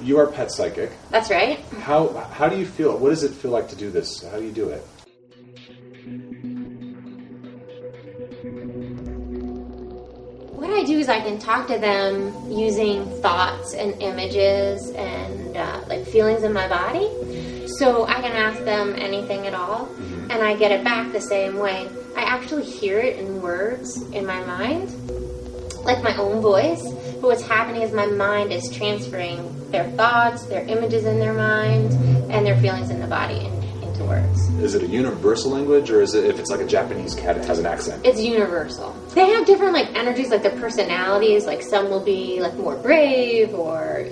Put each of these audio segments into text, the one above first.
you are pet psychic. That's right. How do you feel? What does it feel like to do this? How do you do it? What I do is I can talk to them using thoughts and images and like feelings in my body. So I can ask them anything at all, and I get it back the same way. I actually hear it in words in my mind, like my own voice. But what's happening is my mind is transferring their thoughts, their images in their mind, and their feelings in the body into words. Is it a universal language, or is it, if it's like a Japanese cat, it has an accent? It's universal. They have different like energies, like their personalities. Like some will be like more brave, or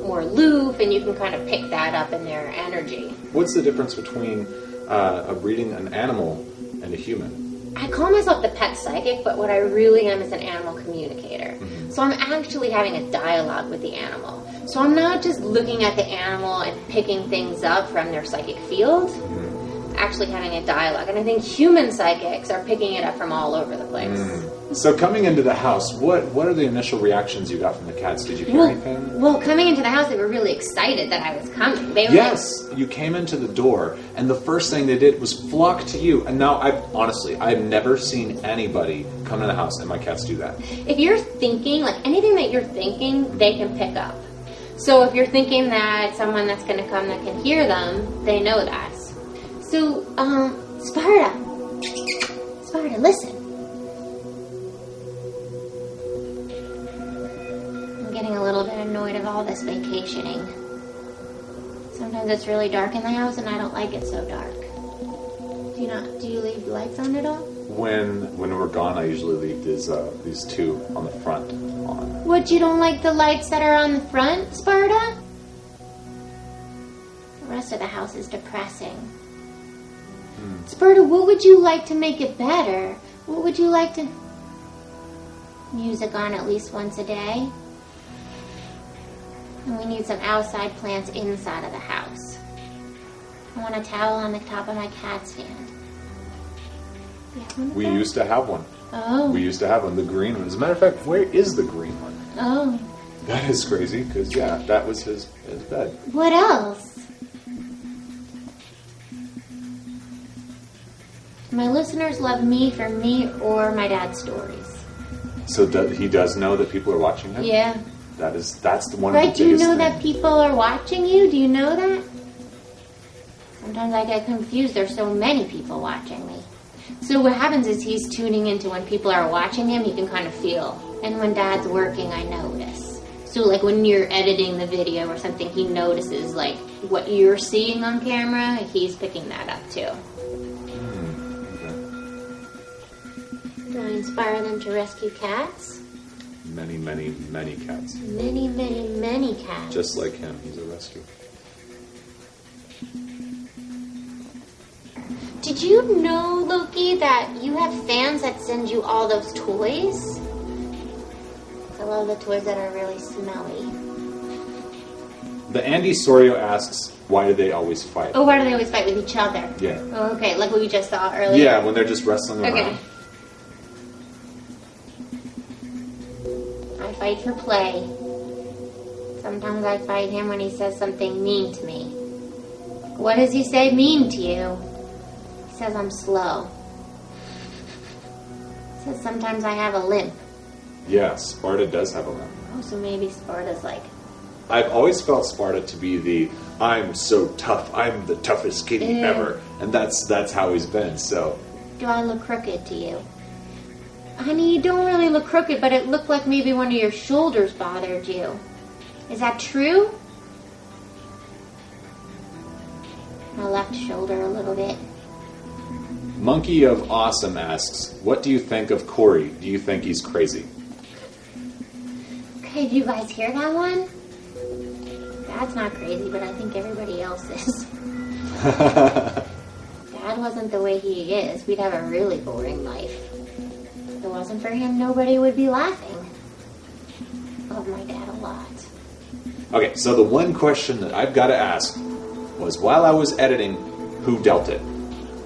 more aloof, and you can kind of pick that up in their energy. What's the difference between breeding an animal and a human? I call myself the pet psychic, but what I really am is an animal communicator. So I'm actually having a dialogue with the animal. So I'm not just looking at the animal and picking things up from their psychic field, actually having a dialogue. And I think human psychics are picking it up from all over the place. So coming into the house, what are the initial reactions you got from the cats? Did you hear anything? Well, coming into the house, they were really excited that I was coming. Yes, you came into the door, and the first thing they did was flock to you. And now, I've never seen anybody come to the house and my cats do that. If you're thinking, like anything that you're thinking, they can pick up. So if you're thinking that someone that's going to come that can hear them, they know that. So, Sparta, listen. I'm getting a little bit annoyed of all this vacationing. Sometimes it's really dark in the house, and I don't like it so dark. Do you leave lights on at all? When we're gone, I usually leave these two on the front on. What, you don't like the lights that are on the front, Sparta? The rest of the house is depressing. Sparta, what would you like to make it better? What would you like to... Music on at least once a day. And we need some outside plants inside of the house. I want a towel on the top of my cat stand. We used to have one. Oh. We used to have one, the green one. As a matter of fact, where is the green one? Oh. That is crazy, because, that was his bed. What else? My listeners love me for me or my dad's stories. So he does know that people are watching him? Yeah. That's the one of the biggest Right, do you know thing. that people are watching you? Do you know that? Sometimes I get confused. There's so many people watching me. So what happens is he's tuning into when people are watching him, he can kind of feel. And when Dad's working, I notice. So like when you're editing the video or something, he notices like what you're seeing on camera, he's picking that up too. Do I inspire them to rescue cats? Many, many, many cats. Many, many, many cats. Just like him, he's a rescue. Did you know, Loki, that you have fans that send you all those toys? I love the toys that are really smelly. The Andy Sorio asks, why do they always fight? Oh, why do they always fight with each other? Yeah. Oh, okay, like what we just saw earlier. Yeah, when they're just wrestling around. Okay. I fight for play. Sometimes I fight him when he says something mean to me. What does he say mean to you? He says I'm slow. He says sometimes I have a limp. Yeah, Sparta does have a limp. Oh, so maybe Sparta's like... I've always felt Sparta to be the, I'm so tough, I'm the toughest kitty ever. And that's how he's been, so... Do I look crooked to you? Honey, you don't really look crooked, but it looked like maybe one of your shoulders bothered you. Is that true? My left shoulder a little bit. Monkey of Awesome asks, what do you think of Cory? Do you think he's crazy? Okay, do you guys hear that one? Dad's not crazy, but I think everybody else is. Dad wasn't the way he is, we'd have a really boring life. If it wasn't for him, nobody would be laughing. Love my dad a lot. Okay, so the one question that I've got to ask was, while I was editing, who dealt it?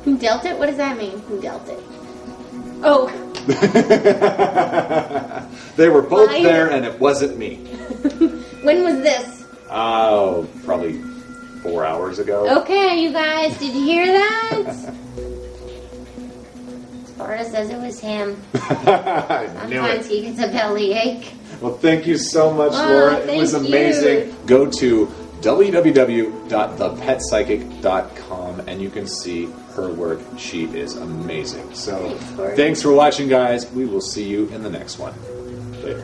Who dealt it? What does that mean, who dealt it? Oh. They were both there, and it wasn't me. When was this? Oh, probably 4 hours ago. Okay, you guys, did you hear that? Sparta says it was him. Sometimes he gets a bellyache. Well, thank you so much, Laura. It was amazing. Go to www.thepetpsychic.com and you can see her work. She is amazing. So, thanks for watching, guys. We will see you in the next one. Later.